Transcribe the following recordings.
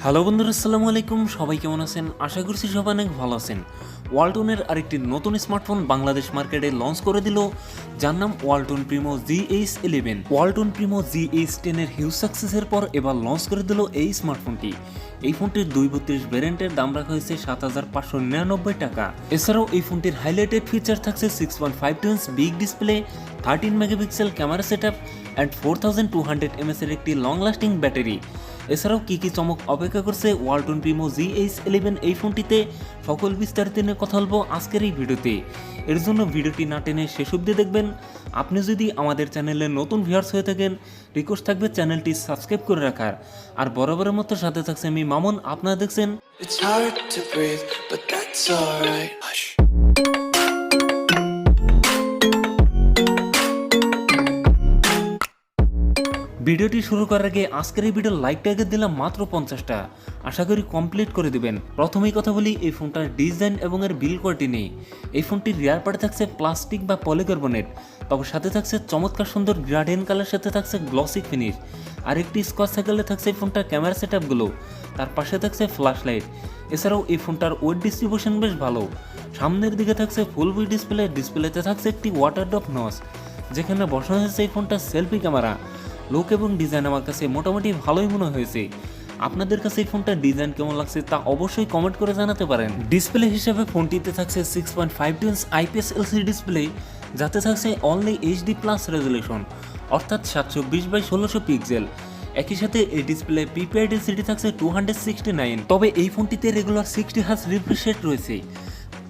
Hello বন্ধুরা, আসসালামু আলাইকুম। সবাই কেমন আছেন? আশা করছি সবাই অনেক ভালো আছেন। ওয়ালটনের আরেকটি নতুন স্মার্টফোন বাংলাদেশ মার্কেটে লঞ্চ করে দিল, যার নাম ওয়ালটন প্রিমো GH11। ওয়ালটন প্রিমো GH10 এর হিউজ সাকসেসের পর এবার লঞ্চ করে দিল এই স্মার্টফোনটি। এই ফোনটির 232 ভ্যারিয়েন্টের দাম রাখা হয়েছে 7,599 টাকা। এছাড়াও এই ফোনটির হাইলাইটেড ফিচার থাকছে 6.52 inch big display, 13 megapixel camera setup and 4200 mAh এর একটি লং লাস্টিং ব্যাটারি। এছাড়াও কি কি চমক অপেক্ষা করছে ওয়ালটন প্রিমো GH11 এই ফোনটিতে, সকল বিস্তারিত নিয়ে কথা বলবো আজকের এই ভিডিওতে। এর জন্য ভিডিওটি না টেনে শেষ অবধি দেখবেন। আপনি যদি আমাদের চ্যানেলে নতুন ভিউয়ার্স হয়ে থাকেন, রিকোয়েস্ট থাকবে চ্যানেলটি সাবস্ক্রাইব করে রাখার। আর বরাবরের মতো সাথে থাকছে আমি মামুন, আপনারা দেখছেন। It's hard to breathe, but that's alright. Hush. ভিডিওটি শুরু করার আগে আজকের এই ভিডিওর লাইক টার্গেট দিলাম মাত্র 50টা, আশা করি কমপ্লিট করে দিবেন। প্রথমেই কথা বলি এই ফোনটার ডিজাইন এবং এর বিল্ড কোয়ালিটি নেই। এই ফোনটির রিয়ার পার্টে থাকছে প্লাস্টিক বা পলিকার্বনেট, তবে সাথে থাকছে চমৎকার সুন্দর গ্রাডিয়েন্ট কালার, সাথে থাকছে গ্লসি ফিনিশ। আর একটি স্কোয়ার সাইকেলে থাকছে এই ফোনটার ক্যামেরা সেটআপগুলো, তার পাশে থাকছে ফ্ল্যাশ লাইট। এছাড়াও এই ফোনটার ওয়েট ডিস্ট্রিবিউশন বেশ ভালো। সামনের দিকে থাকছে ফুল ভি ডিসপ্লে, ডিসপ্লেতে থাকছে একটি ওয়াটার ড্রপ নচ, যেখানে বসানো হয়েছে এই ফোনটার সেলফি ক্যামেরা। লুক এবং ডিজাইন আমার কাছে মোটামুটি ভালোই মনে হয়েছে। আপনাদের কাছে এই ফোনটার ডিজাইন কেমন লাগছে তা অবশ্যই কমেন্ট করে জানাতে পারেন। ডিসপ্লে হিসেবে ফোনটিতে থাকছে 6.52 ইঞ্চ IPS LCD ডিসপ্লে, যাতে থাকছে অনলি HD প্লাস রেজলিউশন, অর্থাৎ 720x1600 পিক্সেল। একই সাথে এই ডিসপ্লে PPI ডেনসিটি থাকছে 269। তবে এই ফোনটিতে রেগুলার 60 হার্জ রিফ্রেশ রেট রয়েছে।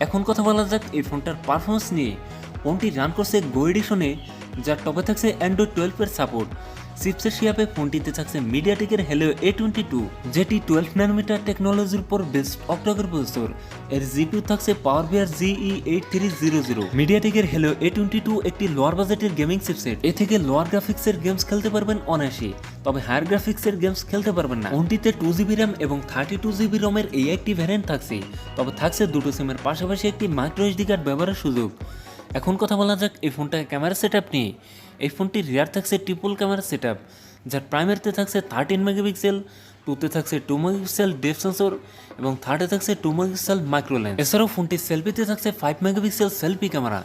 এখন কথা বলা যাক এই ফোনটার পারফরমেন্স নিয়ে। ফোনটি রান করছে গো এডিশনে, যার টপে থাকছে অ্যান্ড্রয়েড 12 এর সাপোর্ট। চিপসের শিয়াপে ফোনটিতে থাকছে মিডিয়াটেকের হেলিও A22, যেটি 12 ন্যানোমিটার টেকনোলজির উপর বেস্ট অক্টাকোর প্রসেসর। এর জিপিইউ থাকছে পাওয়ার GE8300। মিডিয়াটেকের হেলিও A22 একটি লোয়ার বাজেটের গেমিং চিপসেট। এ থেকে লোয়ার গ্রাফিক্সের গেমস খেলতে পারবেন অনায়াসে, তবে হায়ার গ্রাফিক্সের গেমস খেলতে পারবেন না। ফোনটিতে 2GB র্যাম এবং 32GB রমের এই একটি ভ্যারিয়েন্ট থাকছে, তবে থাকছে দুটো সিমের পাশাপাশি একটি মাইক্রো SD কার্ড ব্যবহারের সুযোগ। এখন কথা বলা যাক এই ফোনটার ক্যামেরা সেটআপ নিয়ে। এই ফোনটির রিয়ার থাকছে ট্রিপল ক্যামেরা সেটআপ, যার প্রাইমারিতে থাকছে 13 মেগাপিক্সেল, টুতে থাকছে 2 মেগাপিক্সেল ডেপ সেন্সর এবং থার্ডে থাকছে 2 মেগাপিক্সেল মাইক্রো লেন্স। এছাড়াও ফোনটির সেলফিতে থাকছে 5 মেগাপিক্সেল সেলফি ক্যামেরা।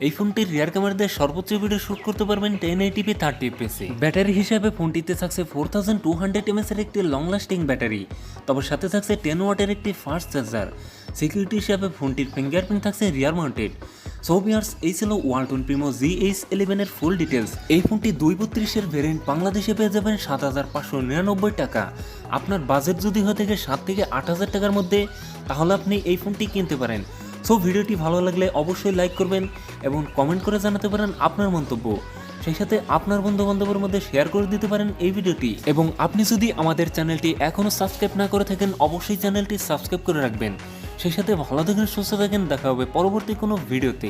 এই ফোনটির রিয়ার ক্যামেরা দিয়ে সর্বোচ্চ ভিডিও শুট করতে পারবেন 1080p 30fps। ব্যাটারি হিসাবে ফোনটিতে থাকছে 4200 mAh এর একটি লং লাস্টিং ব্যাটারি, তবে সাথে থাকছে 10 ওয়াটের একটি ফাস্ট চার্জার। সিকিউরিটি হিসাবে ফোনটির ফিঙ্গারপ্রিন্ট থাকছে রিয়ার মাউন্টেড। সো ভিউয়ার্স, এই ছিল ওয়ালটন প্রিমো GH11 এর ফুল ডিটেলস। এই ফোনটি 232 এর ভেরিয়েন্ট বাংলাদেশে পেয়ে যাবেন 7,599 টাকা। আপনার বাজেট যদি হয়ে থাকে 7 থেকে 8,000 টাকার মধ্যে, তাহলে আপনি এই ফোনটি কিনতে পারেন। সো ভিডিওটি ভালো লাগলে অবশ্যই লাইক করবেন এবং কমেন্ট করে জানাতে পারেন আপনার মন্তব্য। সেই সাথে আপনার বন্ধু বান্ধবের মধ্যে শেয়ার করে দিতে পারেন এই ভিডিওটি। এবং আপনি যদি আমাদের চ্যানেলটি এখনও সাবস্ক্রাইব না করে থাকেন, অবশ্যই চ্যানেলটি সাবস্ক্রাইব করে রাখবেন। সেই সাথে ভালো থাকেন, সুস্থ থাকেন, দেখা হবে পরবর্তী কোনো ভিডিওতে।